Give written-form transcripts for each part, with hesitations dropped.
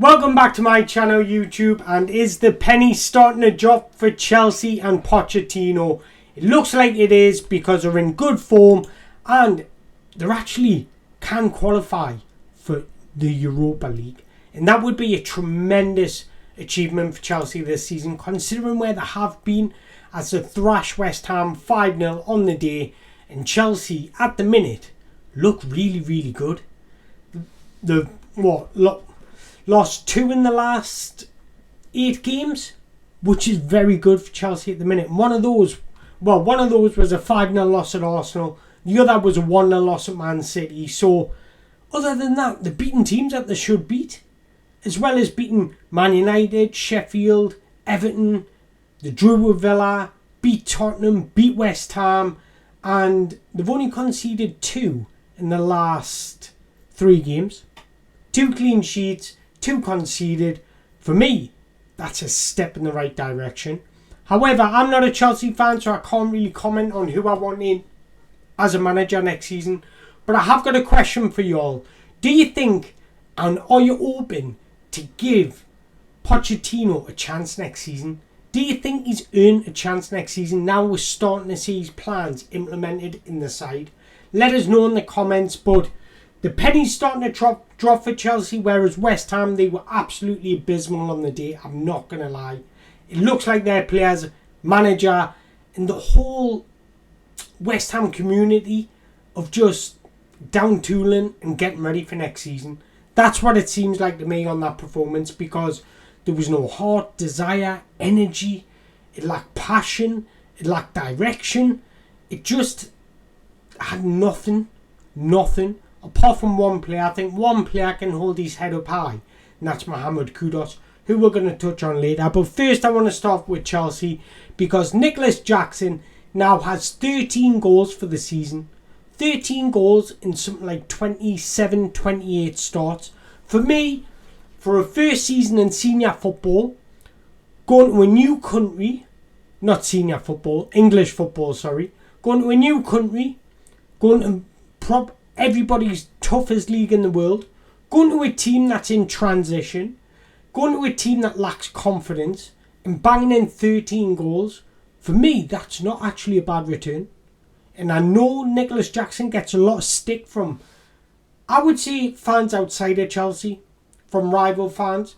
Welcome back to my channel YouTube. And is the penny starting to drop for Chelsea and Pochettino? It looks like it is, because they're in good form and they actually can qualify for the Europa League, and that would be a tremendous achievement for Chelsea this season, considering where they have been, as they thrash West Ham 5-0 on the day. And Chelsea at the minute look really good. Lost 2 in the last 8 games, which is very good for Chelsea at the minute. One of those was a 5-0 loss at Arsenal. The other was a 1-0 loss at Man City. So, other than that, they're beating teams that they should beat, as well as beating Man United, Sheffield, Everton. They drew with Villa, beat Tottenham, beat West Ham, and they've only conceded 2 in the last 3 games. 2 clean sheets, 2 conceded. For me, that's a step in the right direction. However, I'm not a Chelsea fan, so I can't really comment on who I want in as a manager next season. But I have got a question for you all. Do you think, and are you open to give Pochettino a chance next season? Do you think he's earned a chance next season? Now we're starting to see his plans implemented in the side. Let us know in the comments. But the penny's starting to drop for Chelsea, whereas West Ham, they were absolutely abysmal on the day. I'm not going to lie. It looks like their players, manager, and the whole West Ham community of just down tooling and getting ready for next season. That's what it seems like to me on that performance, because there was no heart, desire, energy. It lacked passion. It lacked direction. It just had nothing. Apart from one player. I think one player can hold his head up high, and that's Mohamed Kudus, who we're going to touch on later. But first I want to start with Chelsea, because Nicholas Jackson now has 13 goals for the season. 13 goals in something like 27, 28 starts. For me, for a first season in senior football, going to a new country, not senior football, English football, sorry. Going to a new country, going to everybody's toughest league in the world, going to a team that's in transition, going to a team that lacks confidence, and banging in 13 goals, for me, that's not actually a bad return. And I know Nicholas Jackson gets a lot of stick from, I would say, fans outside of Chelsea, from rival fans.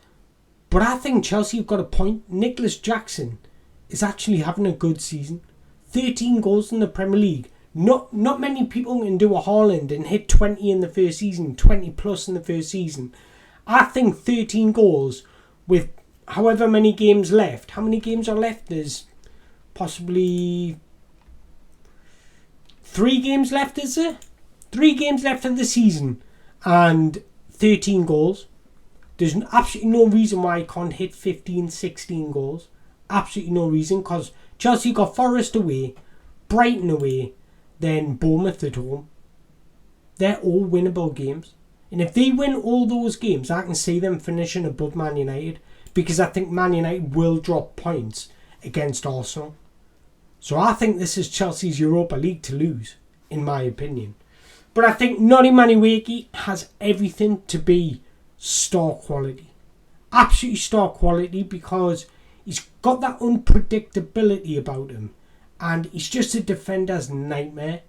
But I think Chelsea have got a point. Nicholas Jackson is actually having a good season. 13 goals in the Premier League. Not many people can do a Haaland and hit 20 in the first season, 20 plus in the first season. I think 13 goals with however many games left. How many games are left? There's possibly 3 games left, is there? 3 games left of the season and 13 goals. There's absolutely no reason why he can't hit 15, 16 goals. Absolutely no reason, because Chelsea got Forest away, Brighton away, then Bournemouth at home. They're all winnable games. And if they win all those games, I can see them finishing above Man United, because I think Man United will drop points against Arsenal. So I think this is Chelsea's Europa League to lose, in my opinion. But I think Noni Madueke has everything to be star quality. Absolutely star quality, because he's got that unpredictability about him. And he's just a defender's nightmare.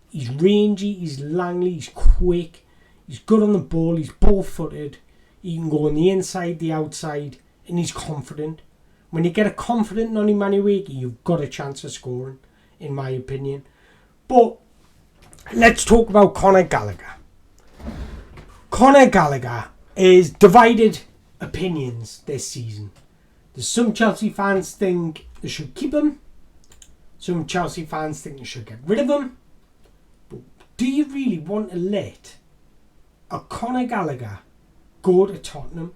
He's rangy, he's langly, he's quick. He's good on the ball, he's ball-footed. He can go on the inside, the outside, and he's confident. When you get a confident Noni Madueke, you've got a chance of scoring, in my opinion. But let's talk about Conor Gallagher. Conor Gallagher is divided opinions this season. There's some Chelsea fans think they should keep him. Some Chelsea fans think they should get rid of him. But do you really want to let a Conor Gallagher go to Tottenham?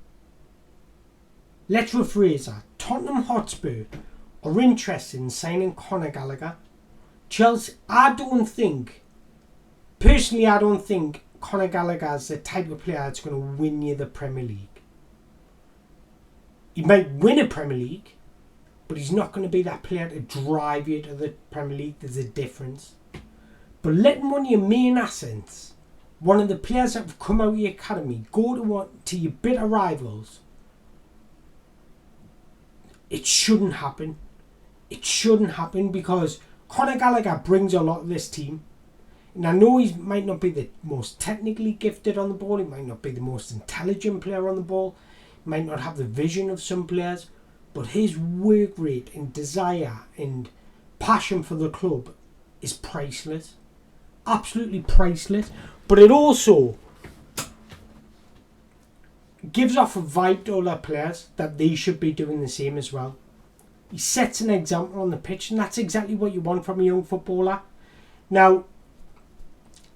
Let's rephrase that. Tottenham Hotspur are interested in signing Conor Gallagher. Chelsea, I don't think Conor Gallagher is the type of player that's going to win you the Premier League. He might win a Premier League, but he's not going to be that player to drive you to the Premier League. There's a difference. But letting one of your main assets one of the players that have come out of your academy, go to your bitter rivals, it shouldn't happen. It shouldn't happen because Conor Gallagher brings a lot of this team. And I know he might not be the most technically gifted on the ball, he might not be the most intelligent player on the ball, he might not have the vision of some players, but his work rate and desire and passion for the club is priceless. Absolutely priceless. But it also gives off a vibe to all our players that they should be doing the same as well. He sets an example on the pitch, and that's exactly what you want from a young footballer. Now,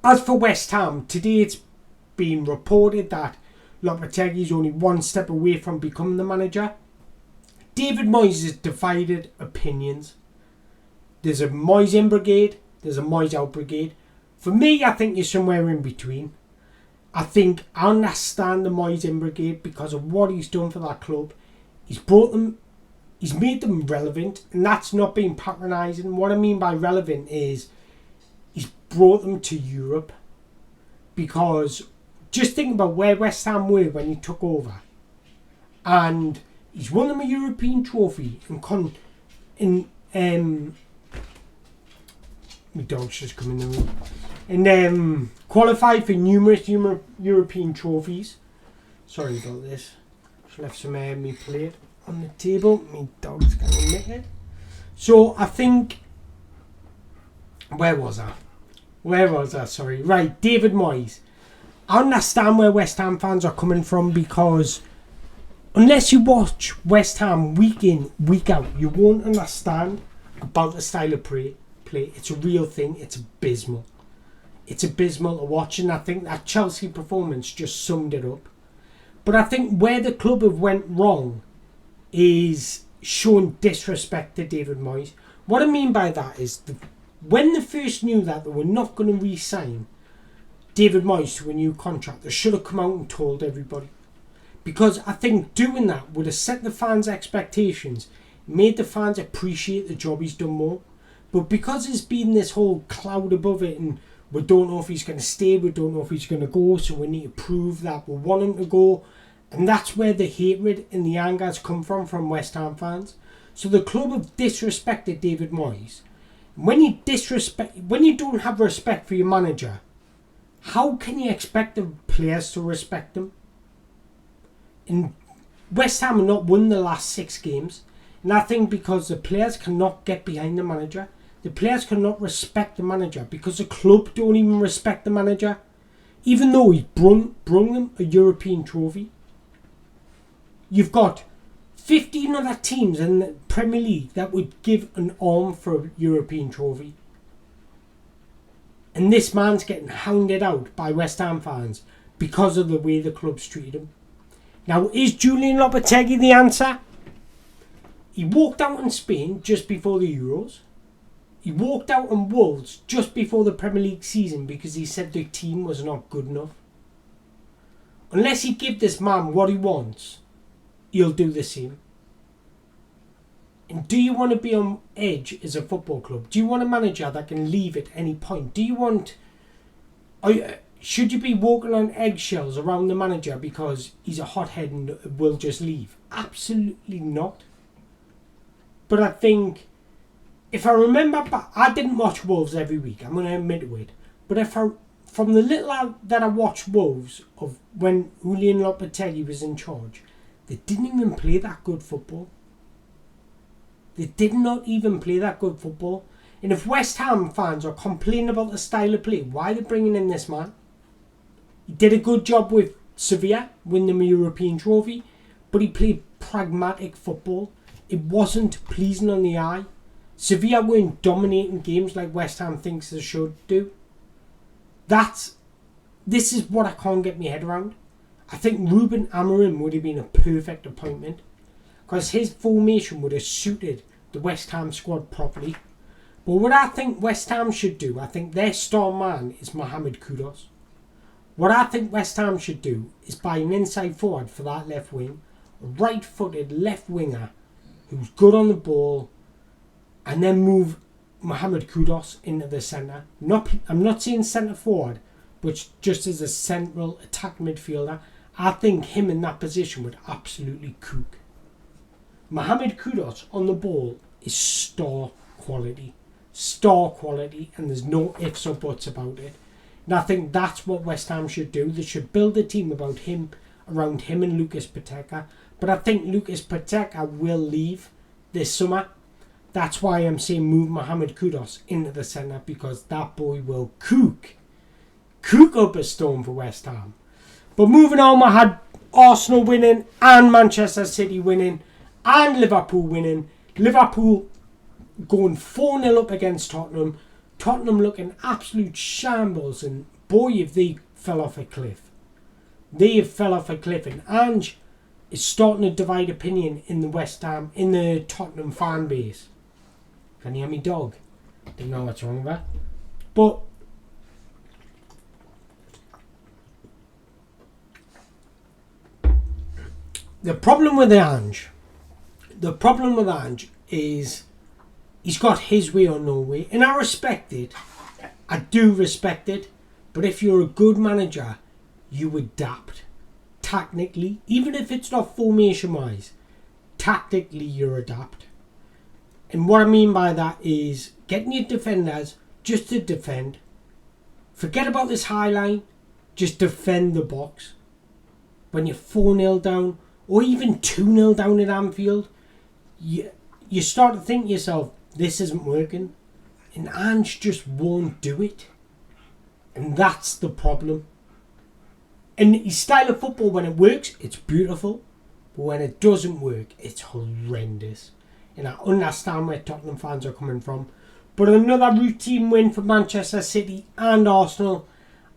as for West Ham, today it's been reported that Lopetegui is only one step away from becoming the manager. David Moyes has divided opinions. There's a Moyes in brigade, there's a Moyes out brigade. For me, I think you're somewhere in between. I think I understand the Moyes in brigade because of what he's done for that club. He's made them relevant, and that's not being patronising. What I mean by relevant is he's brought them to Europe, because just think about where West Ham were when he took over, and he's won them a European trophy my dog's just come in the room, and qualified for numerous European trophies. Sorry about this. Just left some me plate on the table. My dog's going to nick it. So I think, where was I? Sorry. Right, David Moyes. I understand where West Ham fans are coming from, because unless you watch West Ham week in, week out, you won't understand about the style of play. It's a real thing. It's abysmal. It's abysmal to watch, and I think that Chelsea performance just summed it up. But I think where the club have went wrong is showing disrespect to David Moyes. What I mean by that is when they first knew that they were not going to re-sign David Moyes to a new contract, they should have come out and told everybody. Because I think doing that would have set the fans' expectations, made the fans appreciate the job he's done more. But because there's been this whole cloud above it, and we don't know if he's going to stay, we don't know if he's going to go, so we need to prove that we want him to go. And that's where the hatred and the anger has come from West Ham fans. So the club have disrespected David Moyes. When you don't have respect for your manager, how can you expect the players to respect him? And West Ham have not won the last 6 games. And I think because the players cannot get behind the manager. The players cannot respect the manager because the club don't even respect the manager. Even though he's brung them a European trophy. You've got 15 other teams in the Premier League that would give an arm for a European trophy. And this man's getting hounded out by West Ham fans because of the way the club's treated him. Now, is Julian Lopetegui the answer? He walked out in Spain just before the Euros. He walked out on Wolves just before the Premier League season because he said the team was not good enough. Unless he give this man what he wants, he'll do the same. And do you want to be on edge as a football club? Do you want a manager that can leave at any point? Should you be walking on eggshells around the manager because he's a hothead and will just leave? Absolutely not. But I think, if I remember back, I didn't watch Wolves every week, I'm going to admit to it. But from the little that I watched Wolves of when Julian Lopetegui was in charge, they didn't even play that good football. They did not even play that good football. And if West Ham fans are complaining about the style of play, why are they bringing in this man? He did a good job with Sevilla, winning them a European trophy, but he played pragmatic football. It wasn't pleasing on the eye. Sevilla weren't dominating games like West Ham thinks they should do. This is what I can't get my head around. I think Ruben Amorim would have been a perfect appointment because his formation would have suited the West Ham squad properly. But what I think West Ham should do, I think their star man is Mohamed Kudus. What I think West Ham should do is buy an inside forward for that left wing, a right-footed left winger who's good on the ball, and then move Mohamed Kudus into the centre. I'm not saying centre forward, which just as a central attack midfielder, I think him in that position would absolutely cook. Mohamed Kudus on the ball is star quality, and there's no ifs or buts about it. And I think that's what West Ham should do. They should build a team around him and Lucas Paqueta. But I think Lucas Paqueta will leave this summer. That's why I'm saying move Mohamed Kudus into the centre, because that boy will cook up a storm for West Ham. But moving on, I had Arsenal winning and Manchester City winning and Liverpool winning. Liverpool going 4-0 up against Tottenham. Tottenham looking absolute shambles, and boy, if they fell off a cliff. They have fell off a cliff, and Ange is starting to divide opinion in the Tottenham fan base. Can you hear me, dog? Don't know what's wrong with that. But the problem with Ange is he's got his way or no way, and I respect it. I do respect it. But if you're a good manager, you adapt tactically, even if it's not formation wise. Tactically, you adapt. And what I mean by that is getting your defenders just to defend. Forget about this high line. Just defend the box. When you're 4-0 down, or even 2-0 down at Anfield, you start to think to yourself, this isn't working. And Ange just won't do it. And that's the problem. And his style of football, when it works, it's beautiful. But when it doesn't work, it's horrendous. And I understand where Tottenham fans are coming from. But another routine win for Manchester City and Arsenal.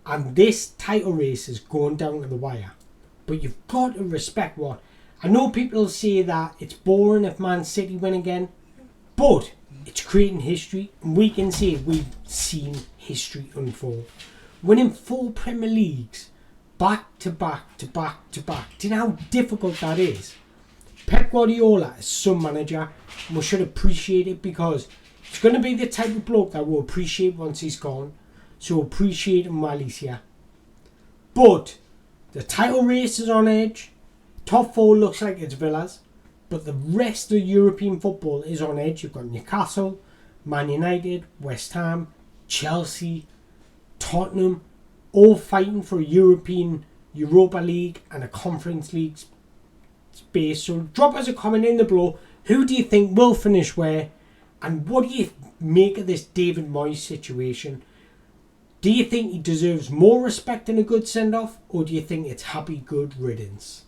And this title race is going down to the wire. But you've got to respect what... I know people say that it's boring if Man City win again. But it's creating history. And we can say we've seen history unfold. Winning 4 Premier Leagues back to back to back to back. Do you know how difficult that is? Pep Guardiola is some manager, and we should appreciate it, because it's going to be the type of bloke that we'll appreciate once he's gone. So appreciate him while he's here. But the title race is on edge. Top 4 looks like it's Villa's, but the rest of European football is on edge. You've got Newcastle, Man United, West Ham, Chelsea, Tottenham, all fighting for a Europa League and a Conference League space. So drop us a comment in the below. Who do you think will finish where? And what do you make of this David Moyes situation? Do you think he deserves more respect and a good send-off? Or do you think it's happy good riddance?